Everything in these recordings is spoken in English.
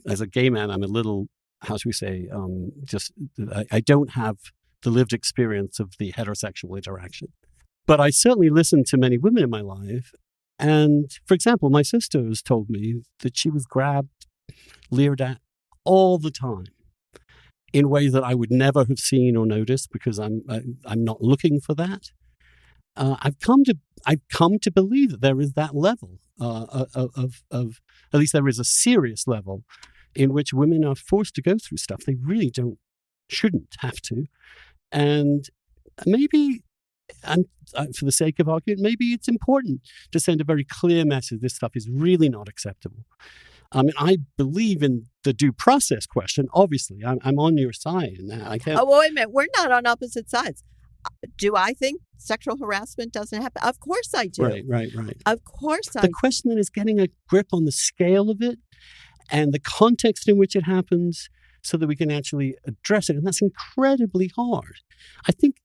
as a gay man, I'm a little, how should we say, I don't have the lived experience of the heterosexual interaction. But I certainly listened to many women in my life. And, for example, my sister has told me that she was grabbed, leered at all the time in ways that I would never have seen or noticed because I'm not looking for that. I've come to believe that there is that level of at least there is a serious level in which women are forced to go through stuff they really shouldn't have to, and maybe, for the sake of argument, maybe it's important to send a very clear message: this stuff is really not acceptable. I mean, I believe in the due process question. Obviously, I'm on your side in that. I can't. Oh, well, wait a minute. We're not on opposite sides. Do I think sexual harassment doesn't happen? Of course I do. Right. Of course I do. The question then is getting a grip on the scale of it and the context in which it happens so that we can actually address it. And that's incredibly hard. I think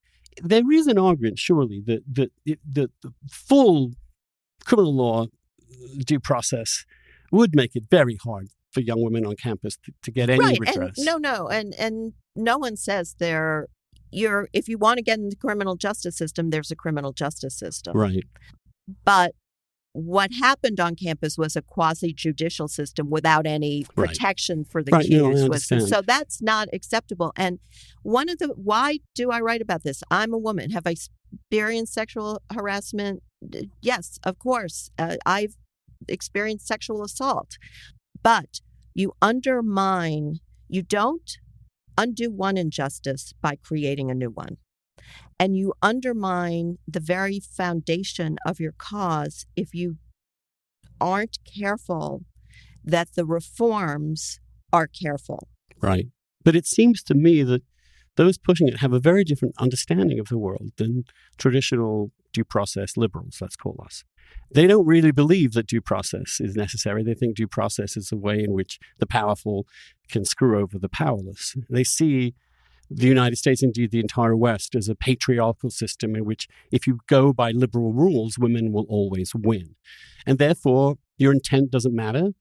there is an argument, surely, that the full criminal law due process would make it very hard for young women on campus to get any redress. And no one says if you want to get in the criminal justice system, there's a criminal justice system. Right. But what happened on campus was a quasi-judicial system without any protection for the accused. No, so that's not acceptable. And why do I write about this? I'm a woman. Have I experienced sexual harassment? Yes, of course. I've experienced sexual assault. But you don't undo one injustice by creating a new one. And you undermine the very foundation of your cause if you aren't careful that the reforms are careful. Right. But it seems to me that those pushing it have a very different understanding of the world than traditional due process liberals, let's call us. They don't really believe that due process is necessary. They think due process is a way in which the powerful can screw over the powerless. They see the United States, indeed the entire West, as a patriarchal system in which if you go by liberal rules, women will always win. And therefore, your intent doesn't matter.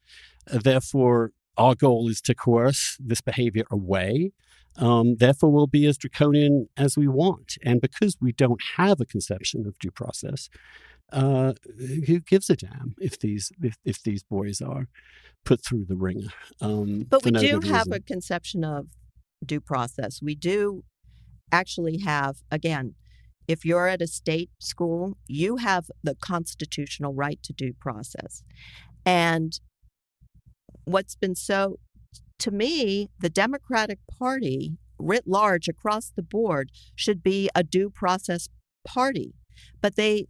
Therefore, our goal is to coerce this behavior away. Therefore, we'll be as draconian as we want. And because we don't have a conception of due process, who gives a damn if these boys are put through the ringer? But we do have a conception of due process. We do actually have, again, if you're at a state school, you have the constitutional right to due process. And what's been to me, the Democratic Party, writ large across the board, should be a due process party. But they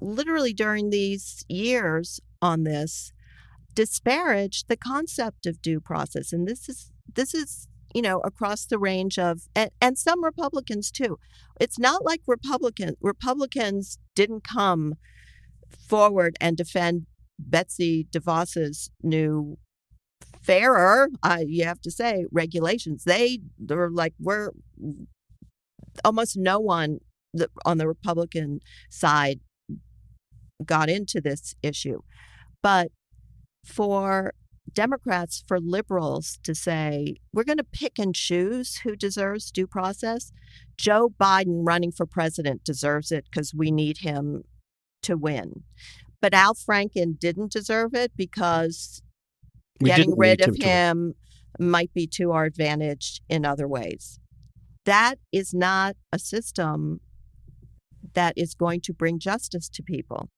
literally during these years on this disparaged the concept of due process. And this is across the range of, and some Republicans too. It's not like Republicans didn't come forward and defend Betsy DeVos's new fairer, you have to say, regulations. They're like, almost no one on the Republican side got into this issue. But for Democrats, for liberals to say, we're going to pick and choose who deserves due process. Joe Biden running for president deserves it because we need him to win. But Al Franken didn't deserve it because getting rid of him might be to our advantage in other ways. That is not a system that is going to bring justice to people.